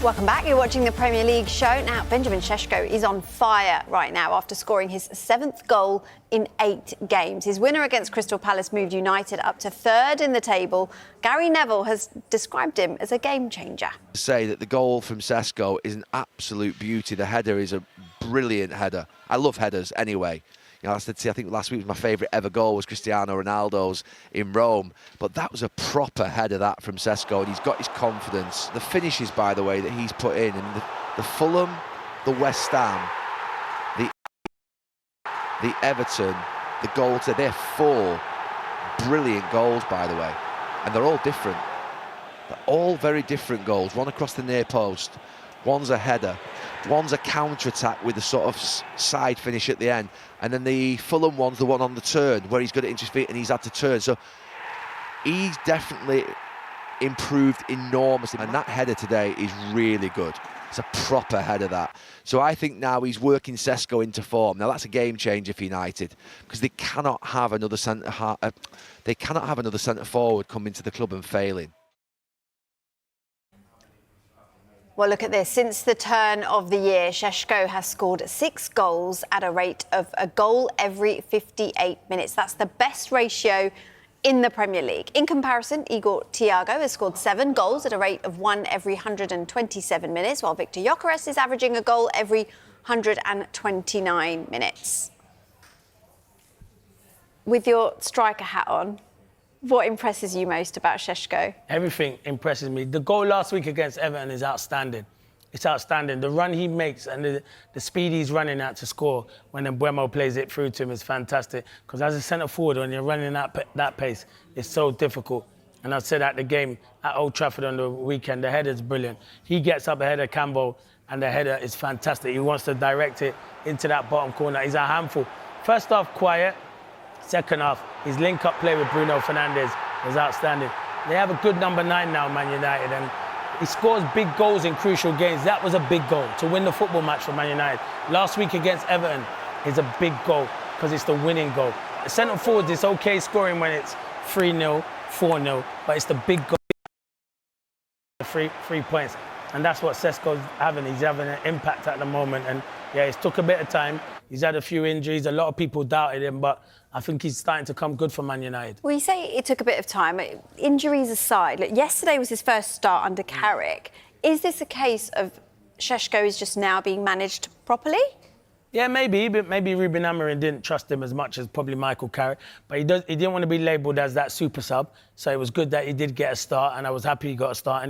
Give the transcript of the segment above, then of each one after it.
Welcome back. You're watching the Premier League show. Now, Benjamin Sheshko is on fire right now after scoring his 7th goal in 8 games. His winner against Crystal Palace moved United up to 3rd in the table. Gary Neville has described him as a game changer. Say that the goal from Sesko is an absolute beauty. The header is a brilliant header. I love headers anyway. You know, I think last week was my favourite ever goal was Cristiano Ronaldo's in Rome. But that was a proper header, that, from Sesko, and he's got his confidence. The finishes, by the way, that he's put in, and the Fulham, the West Ham, the Everton, the goal today, they're 4 brilliant goals, by the way. And they're all different. They're all very different goals. One across the near post, one's a header, one's a counter-attack with a sort of side finish at the end, and then the Fulham one's the one on the turn where he's got it into his feet and he's had to turn. So he's definitely improved enormously, and that header today is really good. It's a proper header, that. So I think now he's working Sesko into form. Now that's a game changer for United, because they cannot have another centre forward come into the club and failing. Well, look at this. Since the turn of the year, Sheshko has scored 6 goals at a rate of a goal every 58 minutes. That's the best ratio in the Premier League. In comparison, Igor Thiago has scored 7 goals at a rate of 1 every 127 minutes, while Victor Gyökeres is averaging a goal every 129 minutes. With your striker hat on, what impresses you most about Sheshko? Everything impresses me. The goal last week against Everton is outstanding. It's outstanding. The run he makes and the speed he's running at to score when Mbeumo plays it through to him is fantastic. Because as a centre forward, when you're running at that pace, it's so difficult. And I said at the game at Old Trafford on the weekend, the header's brilliant. He gets up ahead of Campbell and the header is fantastic. He wants to direct it into that bottom corner. He's a handful. First half, quiet. Second half, his link-up play with Bruno Fernandes was outstanding. They have a good number 9 now, Man United, and he scores big goals in crucial games. That was a big goal to win the football match for Man United. Last week against Everton is a big goal because it's the winning goal. The centre forwards, it's okay scoring when it's 3-0, 4-0, but it's the big goal. 3 points. And that's what Sesko's having. He's having an impact at the moment. And yeah, it's took a bit of time. He's had a few injuries. A lot of people doubted him, but I think he's starting to come good for Man United. Well, you say it took a bit of time. Injuries aside, look, yesterday was his first start under Carrick. Is this a case of Sheshko is just now being managed properly? Yeah, maybe. But maybe Ruben Amorim didn't trust him as much as probably Michael Carrick. But he didn't want to be labelled as that super sub. So it was good that he did get a start, and I was happy he got a start.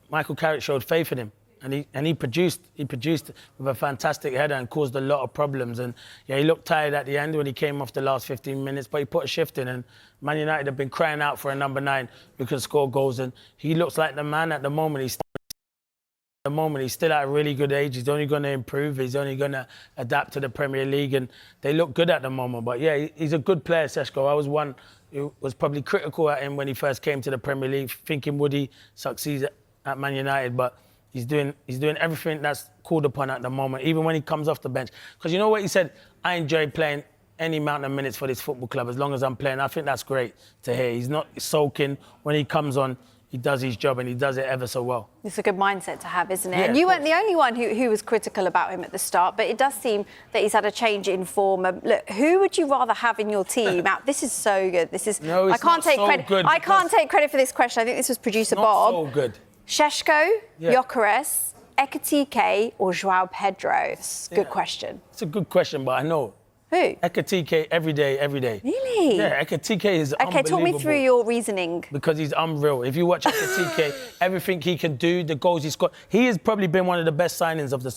Michael Carrick showed faith in him. And he produced with a fantastic header and caused a lot of problems. And yeah, he looked tired at the end when he came off the last 15 minutes, but he put a shift in. And Man United have been crying out for a number 9 who can score goals. And he looks like the man at the moment. He's still at a really good age. He's only going to improve. He's only going to adapt to the Premier League. And they look good at the moment. But yeah, he's a good player, Sesko. I was one who was probably critical at him when he first came to the Premier League, thinking would he succeed at Man United. But He's doing everything that's called upon at the moment, even when he comes off the bench. Because you know what he said? I enjoy playing any amount of minutes for this football club as long as I'm playing. I think that's great to hear. He's not sulking. When he comes on, he does his job and he does it ever so well. It's a good mindset to have, isn't it? Yeah, and you weren't the only one who was critical about him at the start, but it does seem that he's had a change in form. Look, who would you rather have in your team? This is so good. This is. No, it's I can't not take so credit. good. I can't take credit for this question. I think this was producer Bob. Not so good. Sheshko, Yeah. Gyökeres, Ekitike or João Pedro? It's a good question. It's a good question, but I know. Who? Ekitike every day. Really? Yeah, Ekitike is unbelievable. Okay, talk me through your reasoning. Because he's unreal. If you watch Ekitike, everything he can do, the goals he scored, he has probably been one of the best signings of the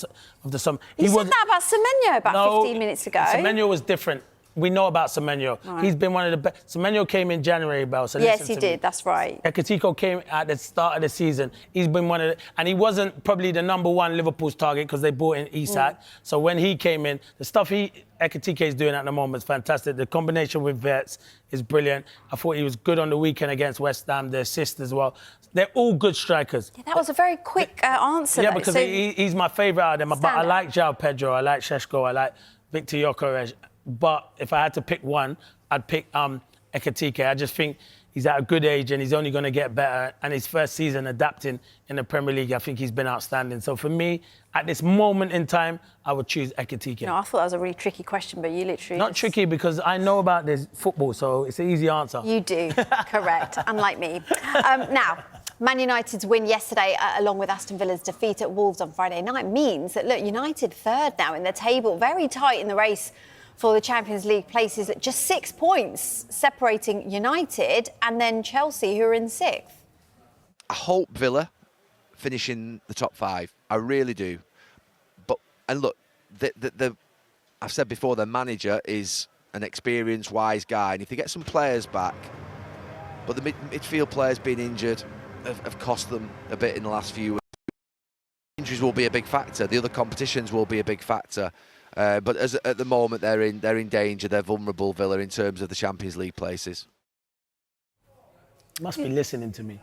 summer. You said that about Semenyo about 15 minutes ago. Semenyo was different. We know about Semenyo. Right. He's been one of the best. Semenyo came in January, Bell. So yes, he did. That's right. Ekitike came at the start of the season. He's been one of the... And he wasn't probably the number 1 Liverpool's target because they bought in Isak. So when he came in, the stuff Ekitike is doing at the moment is fantastic. The combination with Wirtz is brilliant. I thought he was good on the weekend against West Ham, the assist as well. They're all good strikers. Yeah, that was a very quick answer, Yeah, though. because he's my favourite out of them. But I like João Pedro, I like Sheshko, I like Victor Gyökeres. But if I had to pick one, I'd pick Ekitike. I just think He's at a good age and he's only going to get better. And his first season adapting in the Premier League, I think he's been outstanding. So for me, at this moment in time, I would choose Ekitike. You know, I thought that was a really tricky question, but you literally Not tricky because I know about this football, so it's an easy answer. You do, correct, unlike me. Now, Man United's win yesterday, along with Aston Villa's defeat at Wolves on Friday night, means that, look, United third now in the table, very tight in the race for the Champions League places at just 6 points, separating United and then Chelsea, who are in sixth. I hope Villa finish in the top 5. I really do. And look, I've said before, the manager is an experienced, wise guy, and if they get some players back, but the midfield players being injured have cost them a bit in the last few weeks. Injuries will be a big factor. The other competitions will be a big factor. But at the moment, they're in danger. They're vulnerable, Villa, in terms of the Champions League places. Must be listening to me.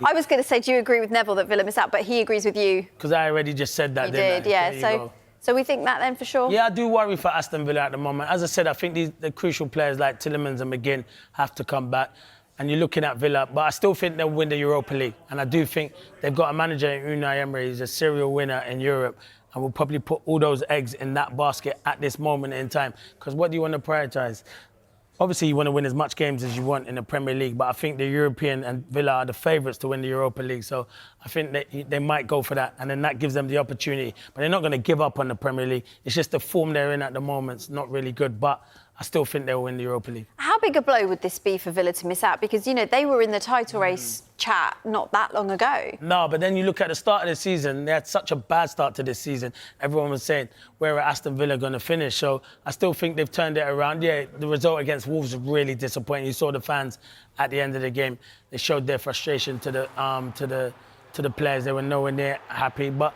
I was going to say, do you agree with Neville that Villa miss out? But he agrees with you. Because I already just said that, You didn't did, I? yeah. So we think that then for sure? Yeah, I do worry for Aston Villa at the moment. As I said, I think the crucial players like Tielemans and McGinn have to come back. And you're looking at Villa, but I still think they'll win the Europa League. And I do think they've got a manager in Unai Emery who's a serial winner in Europe. And we'll probably put all those eggs in that basket at this moment in time. Because what do you want to prioritise? Obviously, you want to win as much games as you want in the Premier League, but I think the European and Villa are the favourites to win the Europa League. So I think they might go for that, and then that gives them the opportunity. But they're not going to give up on the Premier League. It's just the form they're in at the moment is not really good, but I still think they'll win the Europa League. How big a blow would this be for Villa to miss out? Because, you know, they were in the title race chat not that long ago. No, but then you look at the start of the season, they had such a bad start to this season. Everyone was saying, where are Aston Villa going to finish? So I still think they've turned it around. Yeah, the result against Wolves was really disappointing. You saw the fans at the end of the game. They showed their frustration to the players. They were nowhere near happy. But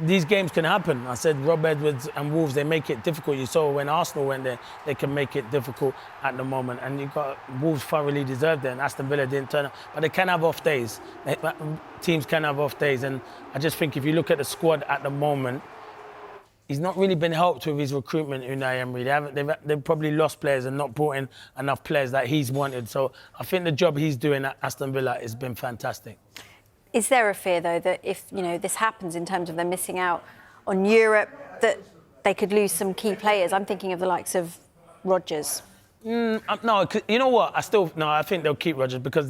these games can happen. I said Rob Edwards and Wolves, they make it difficult. You saw when Arsenal went there, they can make it difficult at the moment. And you got Wolves thoroughly deserved it, and Aston Villa didn't turn up. But they can have off days. Teams can have off days. And I just think if you look at the squad at the moment, he's not really been helped with his recruitment, Unai Emery. They've probably lost players and not brought in enough players that he's wanted. So I think the job he's doing at Aston Villa has been fantastic. Is there a fear, though, that if, you know, this happens in terms of them missing out on Europe, that they could lose some key players? I'm thinking of the likes of Rodgers. No, you know what? I think they'll keep Rodgers because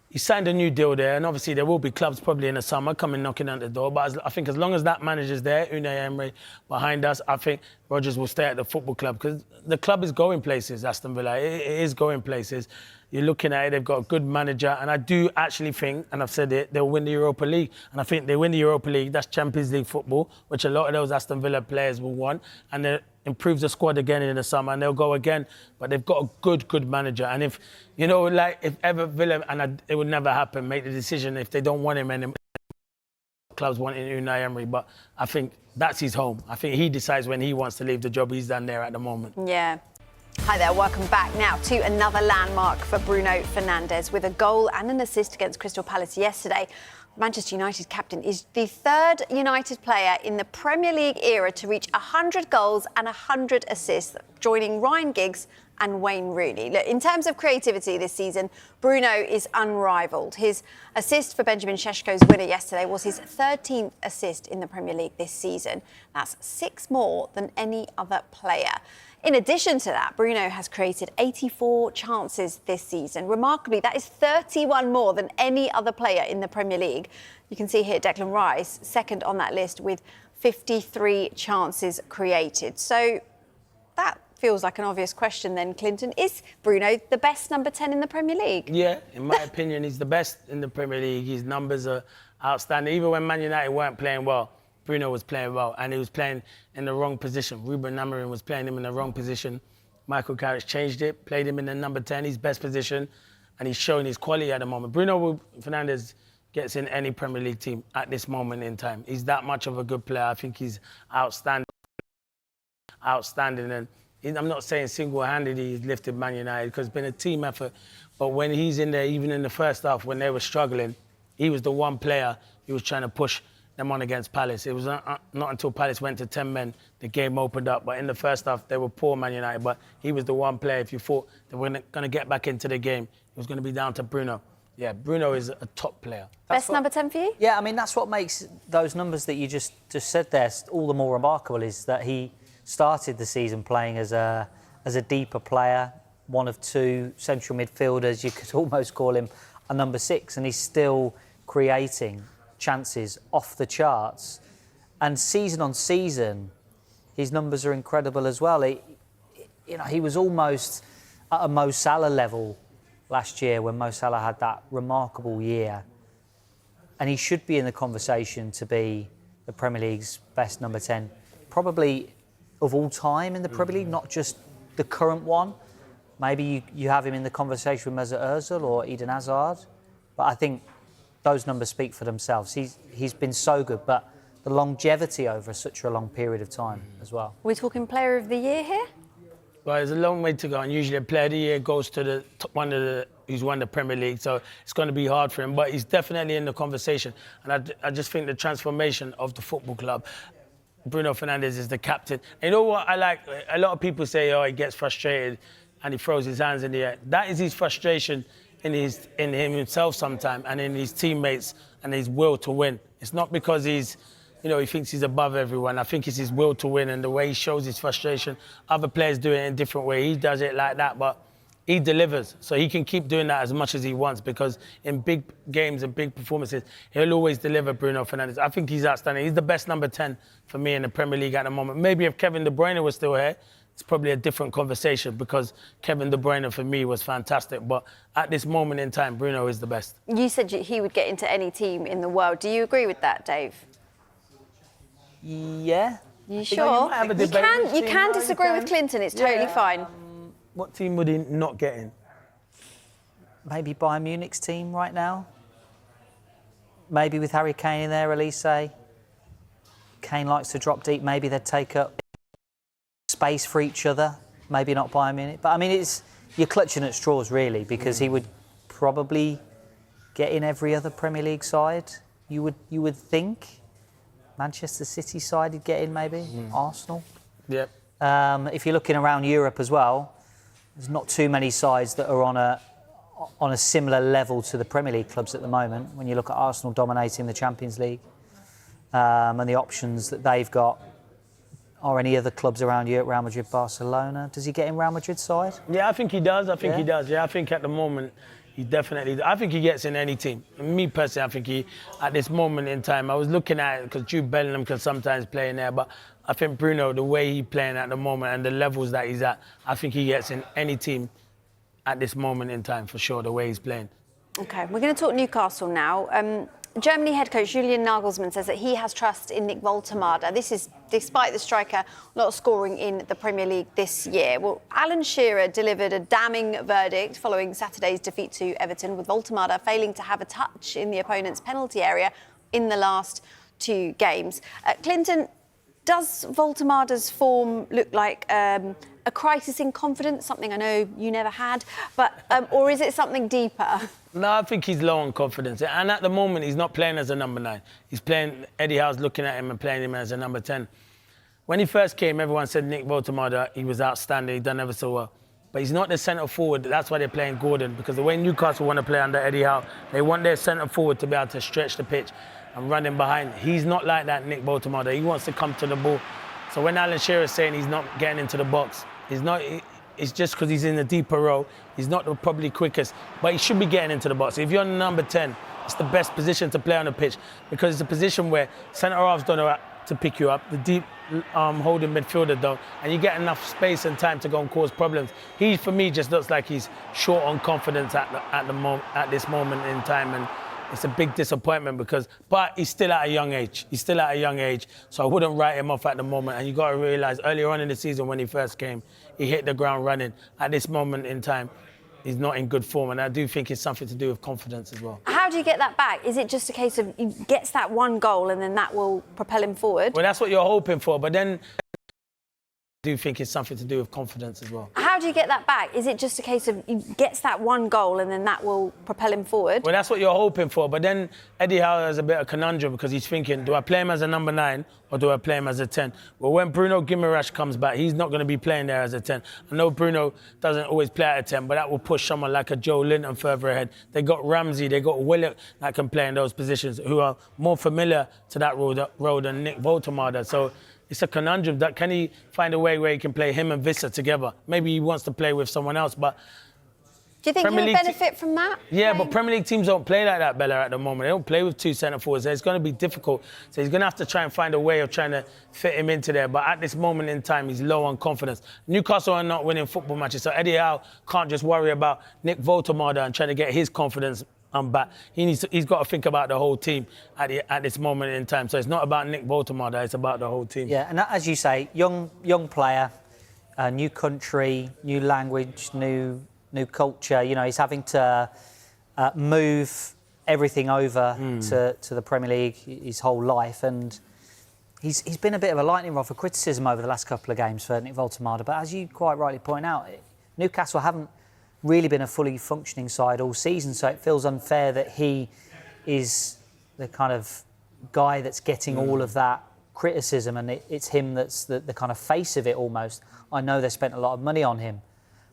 he signed a new deal there, and obviously there will be clubs probably in the summer coming knocking at the door. But I think as long as that manager's there, Unai Emery behind us, I think Rodgers will stay at the football club because the club is going places, Aston Villa. It is going places. You're looking at it, they've got a good manager, and I do actually think, and I've said it, they'll win the Europa League. And I think they win the Europa League, that's Champions League football, which a lot of those Aston Villa players will want. And they improve the squad again in the summer, and they'll go again. But they've got a good manager. And if, you know, like if ever Villa, and it would never happen, make the decision if they don't want him and clubs wanting Unai Emery. But I think that's his home. I think he decides when he wants to leave the job he's done there at the moment. Yeah. Hi there, welcome back now to another landmark for Bruno Fernandes. With a goal and an assist against Crystal Palace yesterday, Manchester United captain is the third United player in the Premier League era to reach 100 goals and 100 assists, joining Ryan Giggs and Wayne Rooney. Look, in terms of creativity this season, Bruno is unrivalled. His assist for Benjamin Sheshko's winner yesterday was his 13th assist in the Premier League this season. That's 6 more than any other player. In addition to that, Bruno has created 84 chances this season. Remarkably, that is 31 more than any other player in the Premier League. You can see here Declan Rice, second on that list with 53 chances created. So that feels like an obvious question then, Clinton. Is Bruno the best number 10 in the Premier League? Yeah, in my opinion, he's the best in the Premier League. His numbers are outstanding. Even when Man United weren't playing well, Bruno was playing well, and he was playing in the wrong position. Ruben Amorim was playing him in the wrong position. Michael Carrick changed it, played him in the number 10, his best position, and he's showing his quality at the moment. Bruno Fernandes gets in any Premier League team at this moment in time. He's that much of a good player. I think he's outstanding. And I'm not saying single-handedly he's lifted Man United because it's been a team effort, but when he's in there, even in the first half, when they were struggling, he was the one player who was trying to push them on against Palace. It was not until Palace went to 10 men the game opened up. But in the first half, they were poor, Man United. But he was the one player, if you thought they were going to get back into the game, it was going to be down to Bruno. Yeah, Bruno is a top player. Best number 10 for you? Yeah, I mean, that's what makes those numbers that you just said there all the more remarkable, is that he started the season playing as a deeper player, one of two central midfielders. You could almost call him a number 6, and he's still creating chances off the charts. And season on season, his numbers are incredible as well. He was almost at a Mo Salah level last year when Mo Salah had that remarkable year. And he should be in the conversation to be the Premier League's best number 10, probably of all time in the Premier League, not just the current one. Maybe you have him in the conversation with Mesut Ozil or Eden Hazard. But I think those numbers speak for themselves. He's been so good, but the longevity over such a long period of time as well. We're talking Player of the Year here? Well, there's a long way to go, and usually a Player of the Year goes to the top one of the who's won the Premier League, so it's going to be hard for him. But he's definitely in the conversation, and I just think the transformation of the football club. Bruno Fernandes is the captain. And you know what I like? A lot of people say, oh, he gets frustrated and he throws his hands in the air. That is his frustration in himself sometimes, and in his teammates, and his will to win. It's not because he thinks he's above everyone. I think it's his will to win and the way he shows his frustration. Other players do it in a different way. He does it like that, but he delivers. So he can keep doing that as much as he wants, because in big games and big performances, he'll always deliver, Bruno Fernandes. I think he's outstanding. He's the best number 10 for me in the Premier League at the moment. Maybe if Kevin De Bruyne was still here, it's probably a different conversation, because Kevin De Bruyne for me was fantastic. But at this moment in time, Bruno is the best. You said he would get into any team in the world. Do you agree with that, Dave? Yeah. You sure? You can disagree with Clinton. It's totally fine. What team would he not get in? Maybe Bayern Munich's team right now. Maybe with Harry Kane in there, Elise. Kane likes to drop deep. Maybe they'd take up space for each other. Maybe not Bayern Munich. But I mean, you're clutching at straws really, because he would probably get in every other Premier League side. You would think. Manchester City side he'd get in, maybe. Arsenal. Yep. If you're looking around Europe as well, there's not too many sides that are on a similar level to the Premier League clubs at the moment. When you look at Arsenal dominating the Champions League and the options that they've got, or any other clubs around Europe, Real Madrid, Barcelona. Does he get in Real Madrid's side? Yeah, I think he does. I think he does. Yeah, I think at the moment he definitely. I think he gets in any team. Me personally, I think at this moment in time, I was looking at it because Jude Bellingham can sometimes play in there, but I think Bruno, the way he's playing at the moment and the levels that he's at, I think he gets in any team at this moment in time, for sure, the way he's playing. OK, we're going to talk Newcastle now. Germany head coach Julian Nagelsmann says that he has trust in Nick Woltemade. This is despite the striker not scoring in the Premier League this year. Well, Alan Shearer delivered a damning verdict following Saturday's defeat to Everton, with Woltemade failing to have a touch in the opponent's penalty area in the last 2 games. Clinton, does Woltemade's form look like a crisis in confidence, something I know you never had, but or is it something deeper? No, I think he's low on confidence. And at the moment, he's not playing as a number 9. He's playing, Eddie Howe's looking at him and playing him as a number 10. When he first came, everyone said Nick Woltemade, he was outstanding, he done ever so well. But he's not the centre forward. That's why they're playing Gordon, because the way Newcastle want to play under Eddie Howe, they want their centre forward to be able to stretch the pitch and run him behind. He's not like that, Nick Woltemade. He wants to come to the ball. So when Alan Shearer is saying he's not getting into the box, it's just because he's in the deeper row. He's not probably quickest, but he should be getting into the box. If you're number 10, it's the best position to play on the pitch, because it's a position where centre-halves don't know how to pick you up, the deep holding midfielder don't, and you get enough space and time to go and cause problems. He, for me, just looks like he's short on confidence at this moment in time, and it's a big disappointment but he's still at a young age. So I wouldn't write him off at the moment. And you got to realise, earlier on in the season when he first came, he hit the ground running. At this moment in time, he's not in good form, and I do think it's something to do with confidence as well. How do you get that back? Is it just a case of he gets that one goal and then that will propel him forward? Well, that's what you're hoping for, but then do think it's something to do with confidence as well. How do you get that back? Is it just a case of he gets that one goal and then that will propel him forward? Well, that's what you're hoping for. But then Eddie Howe has a bit of conundrum because he's thinking, do I play him as a number 9 or do I play him as a 10? Well, when Bruno Guimaraes comes back, he's not going to be playing there as a 10. I know Bruno doesn't always play at a 10, but that will push someone like a Joe Linton further ahead. They got Ramsey, they got Willock that can play in those positions, who are more familiar to that role than Nick Votemada. So it's a conundrum. That can he find a way where he can play him and Visser together? Maybe he wants to play with someone else, but do you think he would benefit from that? Yeah, but Premier League teams don't play like that, Bella, at the moment. They don't play with 2 centre forwards. It's going to be difficult. So he's going to have to try and find a way of trying to fit him into there. But at this moment in time, he's low on confidence. Newcastle are not winning football matches, so Eddie Howe can't just worry about Nick Votemada and trying to get his confidence back. He's got to think about the whole team at this moment in time. So it's not about Nick Votemada, it's about the whole team. Yeah, and as you say, young player, new country, new language, new culture. You know, he's having to move everything over to the Premier League his whole life, and he's been a bit of a lightning rod for criticism over the last couple of games for Nick Votemada. But as you quite rightly point out, Newcastle haven't really been a fully functioning side all season, so it feels unfair that he is the kind of guy that's getting all of that criticism, and it's him that's the kind of face of it almost. I know they spent a lot of money on him,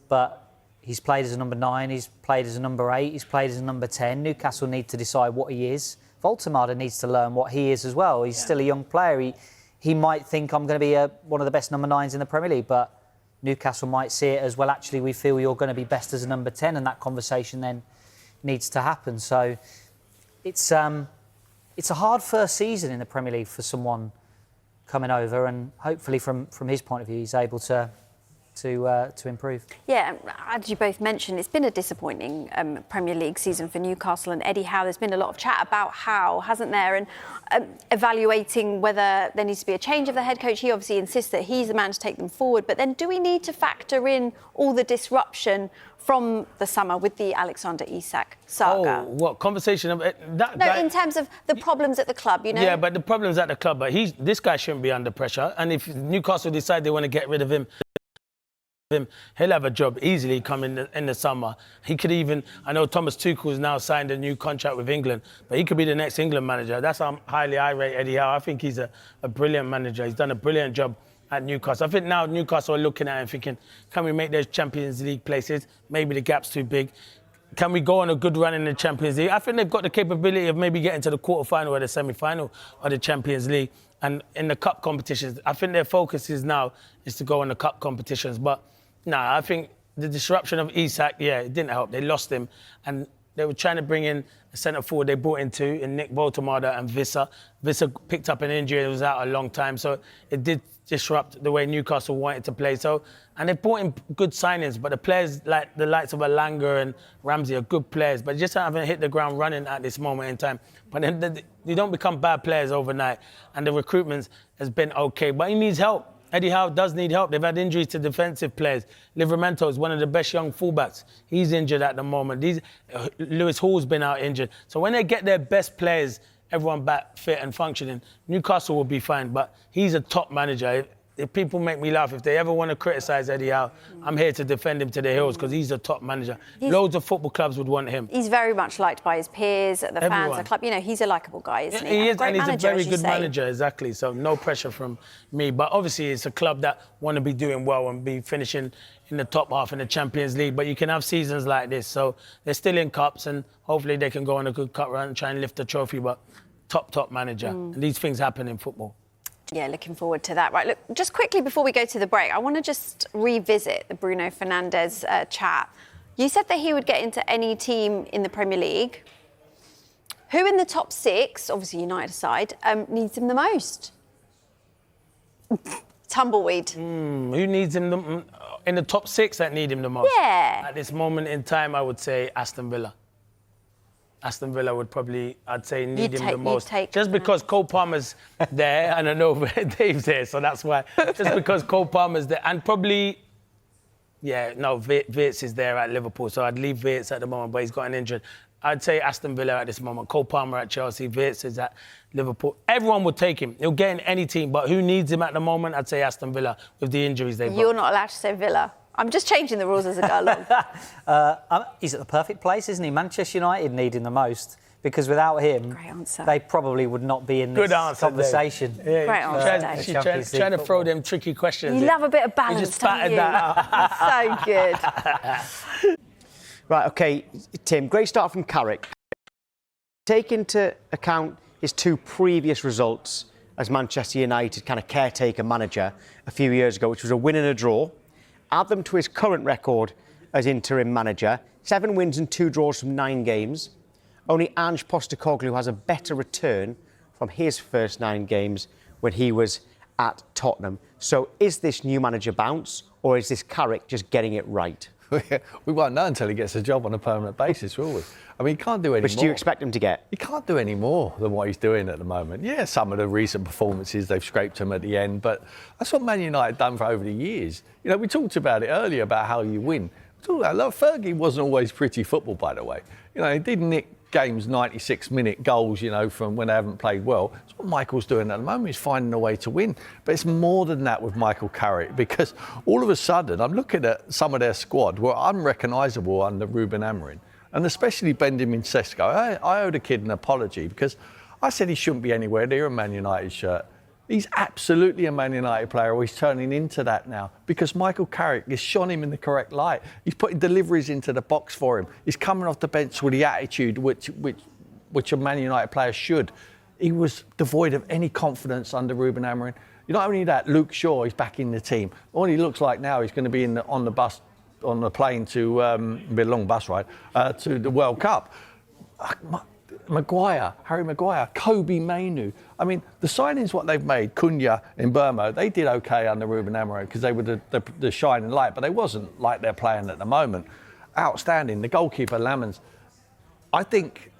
but he's played as a number 9, he's played as a number 8, he's played as a number 10. Newcastle need to decide what he is. Votemada needs to learn what he is as well. He's still a young player. He might think, I'm going to be one of the best number 9s in the Premier League, but Newcastle might see it as, well, actually, we feel you're going to be best as a number 10, and that conversation then needs to happen. So it's a hard first season in the Premier League for someone coming over, and hopefully from his point of view, he's able to improve. Yeah, as you both mentioned, it's been a disappointing Premier League season for Newcastle and Eddie Howe. There's been a lot of chat about Howe, hasn't there? And evaluating whether there needs to be a change of the head coach. He obviously insists that he's the man to take them forward. But then do we need to factor in all the disruption from the summer with the Alexander Isak saga? Oh, what conversation of that? No, in terms of the problems at the club, you know. Yeah, but the problems at the club. But this guy shouldn't be under pressure. And if Newcastle decide they want to get rid of him, he'll have a job easily coming in the summer. He could even, I know Thomas Tuchel's now signed a new contract with England, but he could be the next England manager. That's how highly I rate Eddie Howe. I think he's a brilliant manager. He's done a brilliant job at Newcastle. I think now Newcastle are looking at him thinking, can we make those Champions League places? Maybe the gap's too big. Can we go on a good run in the Champions League? I think they've got the capability of maybe getting to the quarter-final or the semi-final of the Champions League. And in the cup competitions, I think their focus is to go on the cup competitions. But I think the disruption of Isak, it didn't help. They lost him, and they were trying to bring in a centre forward. They brought in 2, in Nick Votemada and Visser. Visser picked up an injury and was out a long time, so it did disrupt the way Newcastle wanted to play. So, and they brought in good signings, but the players like the likes of Alanga and Ramsey are good players, but just haven't hit the ground running at this moment in time. But then you don't become bad players overnight, and the recruitment has been okay, but he needs help. Eddie Howe does need help. They've had injuries to defensive players. Livramento is one of the best young fullbacks. He's injured at the moment. Lewis Hall's been out injured. So when they get their best players, everyone back fit and functioning, Newcastle will be fine. But he's a top manager. If people make me laugh, if they ever want to criticise Eddie Howe, I'm here to defend him to the hills because he's a top manager. Loads of football clubs would want him. He's very much liked by his peers, the fans, the club. You know, he's a likeable guy, isn't he? He is, and he's a very good manager, exactly. So no pressure from me. But obviously it's a club that want to be doing well and be finishing in the top half in the Champions League. But you can have seasons like this. So they're still in cups, and hopefully they can go on a good cup run and try and lift the trophy. But top manager. And these things happen in football. Yeah, looking forward to that. Right, look, just quickly before we go to the break, I want to just revisit the Bruno Fernandes chat. You said that he would get into any team in the Premier League. Who in the top 6, obviously United aside, needs him the most? Tumbleweed. Who needs him in the top 6 that need him the most? Yeah. At this moment in time, I would say Aston Villa. Aston Villa would probably, I'd say, need him the most. Just because Cole Palmer's there, and I know Dave's there, so that's why. Just because Cole Palmer's there, and probably, Wirtz is there at Liverpool, so I'd leave Wirtz at the moment, but he's got an injury. I'd say Aston Villa at this moment. Cole Palmer at Chelsea, Wirtz is at Liverpool. Everyone would take him. He'll get in any team, but who needs him at the moment? I'd say Aston Villa with the injuries they've got. You're not allowed to say Villa. I'm just changing the rules as I go along. He's at the perfect place, isn't he? Manchester United need him the most because without him, Great answer. they probably would not be in this conversation. Yeah, Great answer, Dave. She's trying to throw them tricky questions. You love a bit of balance, just battered don't you? that So good. Right, OK, Tim, great start from Carrick. Take into account his 2 previous results as Manchester United kind of caretaker manager a few years ago, which was a win and a draw. Add them to his current record as interim manager, 7 wins and 2 draws from 9 games. Only Ange Postecoglou has a better return from his first 9 games when he was at Tottenham. So is this new manager bounce, or is this Carrick just getting it right? We won't know until he gets a job on a permanent basis, will we? I mean, he can't do any Which more. do you expect him to get? He can't do any more than what he's doing at the moment. Yeah, some of the recent performances, they've scraped him at the end, but that's what Man United done for over the years. You know, we talked about it earlier about how you win. Fergie wasn't always pretty football, by the way. You know, he did nick games, 96-minute goals, you know, from when they haven't played well. That's what Michael's doing at the moment. He's finding a way to win. But it's more than that with Michael Carrick, because all of a sudden, I'm looking at some of their squad were unrecognisable under Ruben Amorim, and especially Benjamin Sesko. I owe the kid an apology because I said he shouldn't be anywhere near a Man United shirt. He's absolutely a Man United player, or he's turning into that now, because Michael Carrick has shone him in the correct light. He's putting deliveries into the box for him. He's coming off the bench with the attitude which a Man United player should. He was devoid of any confidence under Ruben Amorim. Not only that, Luke Shaw is back in the team. All he looks like now, he's going to be on the plane to be a long bus ride to the World Cup. Harry Maguire, Kobe Mainu. I mean, the signings what they've made, Cunha in Burma, they did okay under Ruben Amorim because they were the shining light, but they wasn't like they're playing at the moment. Outstanding. The goalkeeper, Lamans. I think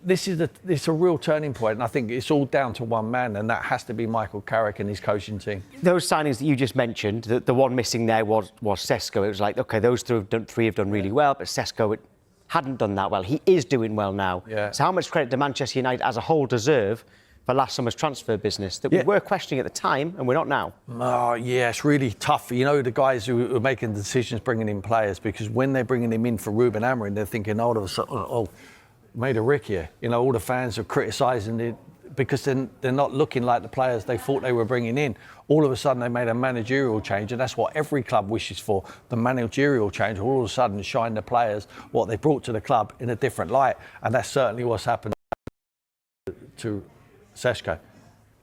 this is a real turning point, and I think it's all down to one man, and that has to be Michael Carrick and his coaching team. Those signings that you just mentioned, the one missing there was Sesko. It was like, OK, those three have done really well, but Sesko hadn't done that well. He is doing well now. Yeah. So how much credit do Manchester United as a whole deserve for last summer's transfer business that we were questioning at the time and we're not now? Oh, yeah, it's really tough. You know, the guys who are making decisions bringing in players, because when they're bringing him in for Ruben Amorim, they're thinking, made a rick here. You know, all the fans are criticising it because they're not looking like the players they thought they were bringing in. All of a sudden, they made a managerial change, and that's what every club wishes for, the managerial change. All of a sudden, shine the players, what they brought to the club, in a different light. And that's certainly what's happened to Sheshko.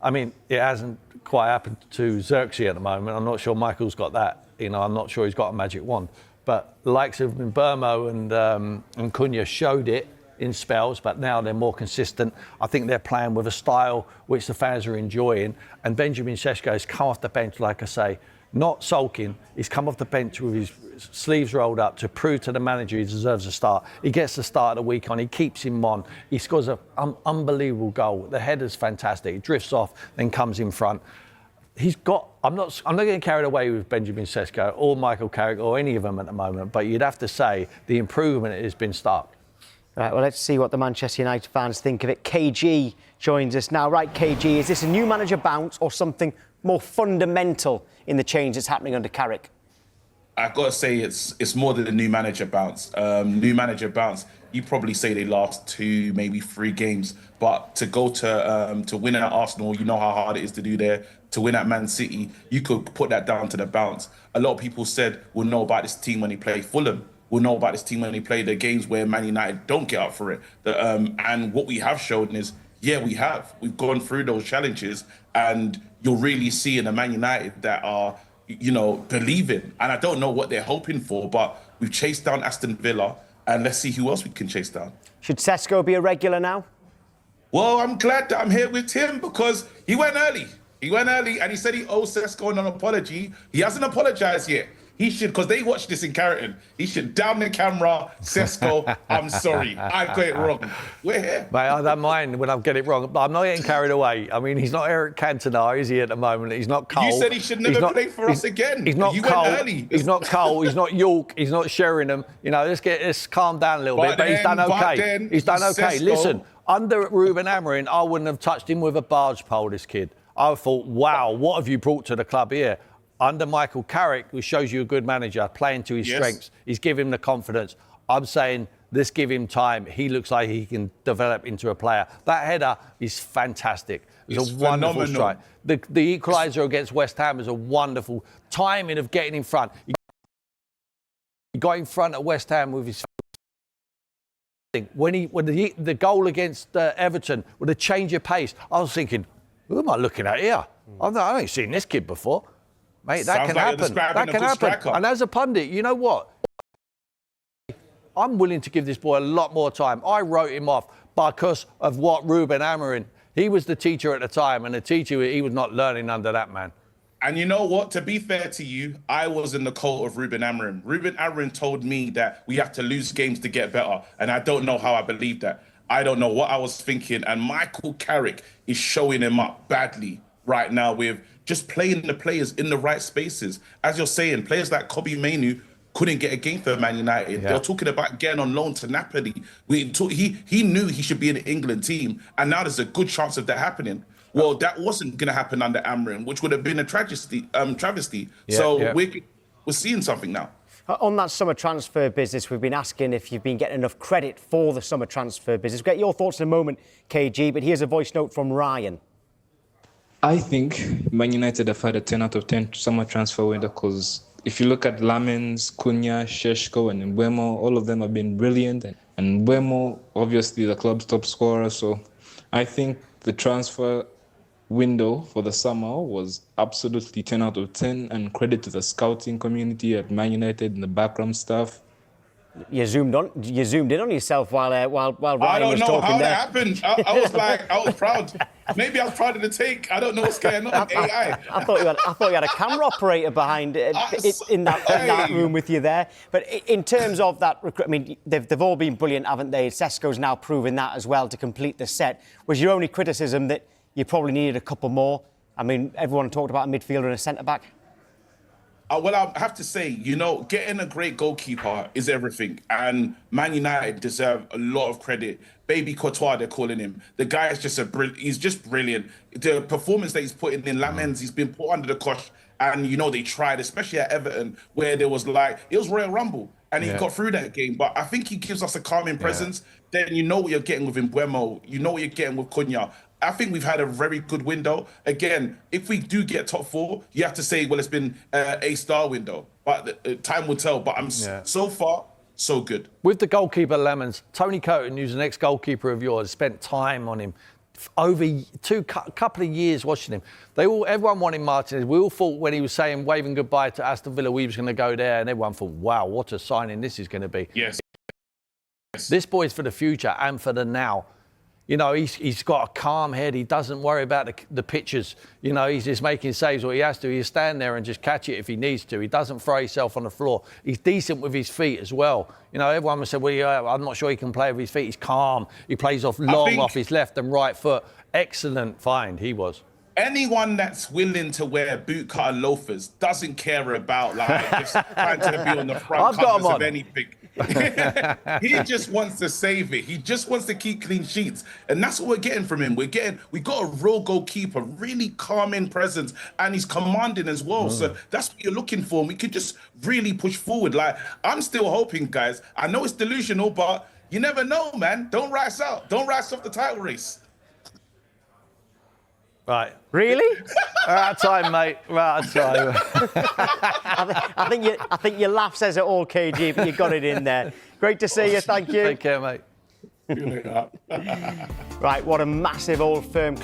I mean, it hasn't quite happened to Xerxes at the moment. I'm not sure Michael's got that. You know, I'm not sure he's got a magic wand. But the likes of Burmo and Cunha showed it in spells, but now they're more consistent. I think they're playing with a style which the fans are enjoying. And Benjamin Sesko has come off the bench, like I say, not sulking. He's come off the bench with his sleeves rolled up to prove to the manager he deserves a start. He gets the start of the week on. He keeps him on. He scores an unbelievable goal. The header's fantastic. He drifts off, then comes in front. I'm not getting carried away with Benjamin Sesko or Michael Carrick or any of them at the moment, but you'd have to say the improvement has been stark. Right, well, let's see what the Manchester United fans think of it. KG joins us now. Right, KG, is this a new manager bounce or something more fundamental in the change that's happening under Carrick? I've got to say it's more than a new manager bounce. New manager bounce, you probably say they last 2, maybe 3 games. But to go to win at Arsenal, you know how hard it is to do there. To win at Man City, you could put that down to the bounce. A lot of people said we'll know about this team when they play Fulham. We'll know about this team when they play the games where Man United don't get up for it. And what we have shown is, we have. We've gone through those challenges, and you're really seeing a Man United that are, believing. And I don't know what they're hoping for, but we've chased down Aston Villa, and let's see who else we can chase down. Should Sesko be a regular now? Well, I'm glad that I'm here with Tim because he went early. He went early and he said he owes Sesko an apology. He hasn't apologised yet. He should, because they watched this in Carrington. He should down the camera, Sesko, I'm sorry, I got it wrong. We're here. Mate, I don't mind when I get it wrong, but I'm not getting carried away. I mean, he's not Eric Cantona, is he, at the moment? He's not Cole. You said he should never play for us again. He's not you Cole. Went early. He's not Cole. He's not York. He's not Sheringham. You know, let's calm down a little bit. But he's done okay. He's done okay. Sesko. Listen, under Ruben Amorim, I wouldn't have touched him with a barge pole, this kid. I thought, wow, what have you brought to the club here? Under Michael Carrick, who shows you a good manager, playing to his strengths. He's given him the confidence. I'm saying, let's give him time. He looks like he can develop into a player. That header is fantastic. It was a wonderful strike. The equaliser against West Ham was a wonderful timing of getting in front. He got in front at West Ham with his... When the goal against Everton, with a change of pace, I was thinking, who am I looking at here? I ain't seen this kid before. Mate, that can happen. That can happen. And as a pundit, you know what? I'm willing to give this boy a lot more time. I wrote him off because of what Ruben Amorim. He was the teacher at the time, and the teacher, he was not learning under that man. And you know what? To be fair to you, I was in the cult of Ruben Amorim. Ruben Amorim told me that we have to lose games to get better, and I don't know how I believe that. I don't know what I was thinking, and Michael Carrick is showing him up badly right now with just playing the players in the right spaces. As you're saying, players like Kobe Mainoo couldn't get a game for Man United. Yeah. They're talking about getting on loan to Napoli. He knew he should be in the England team, and now there's a good chance of that happening. Well, that wasn't going to happen under Amorim, which would have been a travesty. We're seeing something now. On that summer transfer business, we've been asking if you've been getting enough credit for the summer transfer business. We'll get your thoughts in a moment, KG, but here's a voice note from Ryan. I think Man United have had a 10 out of 10 summer transfer window because if you look at Lamens, Cunha, Sheshko and Mbeumo, all of them have been brilliant. And Mbeumo, obviously the club's top scorer. So I think the transfer window for the summer was absolutely 10 out of 10, and credit to the scouting community at Man United and the background staff. You zoomed in on yourself while Ryan was talking there. I don't know how that happened. I was proud. Maybe I was proud of the take. I don't know what's going on. AI. I thought you had a camera operator behind in that room with you there. But in terms of that, I mean, they've all been brilliant, haven't they? Sesko's now proven that as well to complete the set. Was your only criticism that you probably needed a couple more? I mean, everyone talked about a midfielder and a centre-back. Well, I have to say, getting a great goalkeeper is everything. And Man United deserve a lot of credit. Baby Courtois, they're calling him. The guy is just he's just brilliant. The performance that he's putting in Lamens, he's been put under the cosh. And, they tried, especially at Everton, where there was it was Royal Rumble. And he got through that game. But I think he gives us a calming presence. Then you know what you're getting with Mbeumo. You know what you're getting with Cunha. I think we've had a very good window. Again, if we do get top four, you have to say, well, it's been a star window. But time will tell. But so far, so good. With the goalkeeper, Lemons, Tony Coton, who's an ex-goalkeeper of yours, spent time on him. Over couple of years watching him. Everyone wanted Martinez. We all thought when he was waving goodbye to Aston Villa, we was going to go there. And everyone thought, wow, what a signing this is going to be. Yes. This boy's for the future and for the now. He's got a calm head. He doesn't worry about the pitches. He's just making saves what he has to. He'll stand there and just catch it if he needs to. He doesn't throw himself on the floor. He's decent with his feet as well. Everyone said, well, I'm not sure he can play with his feet. He's calm. He plays off his left and right foot. Excellent find, he was. Anyone that's willing to wear boot-cut loafers doesn't care about just trying to be on the front covers of anything. He just wants to save it. He just wants to keep clean sheets. And that's what we're getting from him. We got a real goalkeeper, really calming presence, and he's commanding as well. So that's what you're looking for. And we could just really push forward. I'm still hoping, guys. I know it's delusional, but you never know, man. Don't rise out. Don't rise off the title race. Right. Really? We're out of time, mate. We're out of time. I think your laugh says it all, KG, but you got it in there. Great to see you. Thank you. Take care, mate. See you later. Right, what a massive Old Firm class.